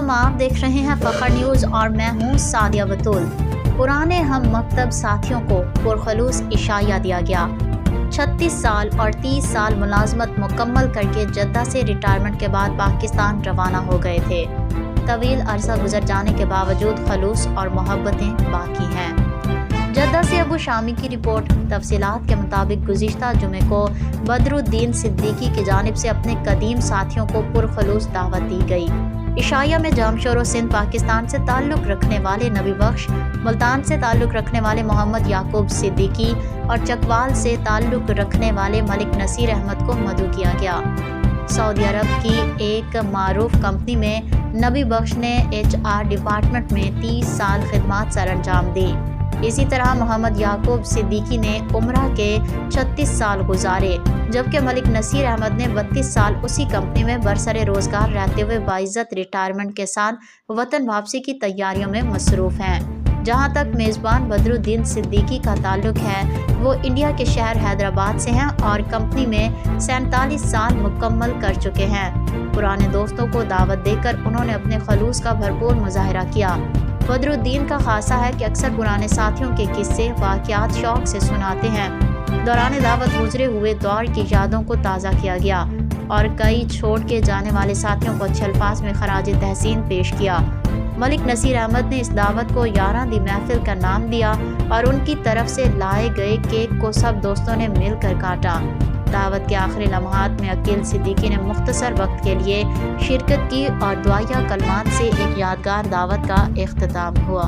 अस्सलाम, आप देख रहे हैं फ़ख्र न्यूज़ और मैं हूँ सादिया बतूल। पुराने हम मकतब साथियों को पुरखलूस इशाया दिया गया। 36 साल और 30 साल मुलाजमत मुकम्मल करके जद्दा से रिटायरमेंट के बाद पाकिस्तान रवाना हो गए थे। तवील अरसा गुजर जाने के बावजूद खलूस और मोहब्बतें बाकी हैं। जद्दा से अबू शामी की रिपोर्ट। तफसीलात के मुताबिक गुज़िश्ता जुमे को बदरुद्दीन सिद्दीकी की जानिब से अपने कदीम साथियों को पुरखलूस दावत दी गई। इशाया में जामशोर सिंध पाकिस्तान से ताल्लुक़ रखने वाले नबी बख्श, मुल्तान से ताल्लुक़ रखने वाले मोहम्मद याकूब सिद्दीकी और चकवाल से ताल्लुक़ रखने वाले मलिक नसीर अहमद को मदऊ किया गया। सऊदी अरब की एक मारूफ कंपनी में नबी बख्श ने HR डिपार्टमेंट में 30 साल खिदमत सर अंजाम दी। इसी तरह मोहम्मद याकूब सिद्दीकी ने उम्रा के 36 साल गुजारे, जबकि मलिक नसीर अहमद ने 32 साल उसी कंपनी में बरसरे रोजगार रहते हुए बाइज्जत रिटायरमेंट के साथ वतन वापसी की तैयारियों में मसरूफ़ हैं। जहां तक मेज़बान बदरुद्दीन सिद्दीकी का ताल्लुक है, वो इंडिया के शहर हैदराबाद से हैं और कंपनी में 47 साल मुकम्मल कर चुके हैं। पुराने दोस्तों को दावत देकर उन्होंने अपने खलूस का भरपूर मुजाहरा किया। बदरुद्दीन का खासा है कि अक्सर पुराने साथियों के किस्से वाक़यात शौक से सुनाते हैं। दौरान दावत गुजरे हुए दौर की यादों को ताज़ा किया गया और कई छोड़ के जाने वाले साथियों को अच्छे अल्फाज में खराज तहसीन पेश किया। मलिक नसीर अहमद ने इस दावत को 11 दी महफिल का नाम दिया और उनकी तरफ से लाए गए केक को सब दोस्तों ने मिलकर काटा। दावत के आखिरी लम्हात में अकील सिद्दीकी ने मुख्तसर वक्त के लिए शिरकत की और दुआया कलमात से एक यादगार दावत का इख्तिताम हुआ।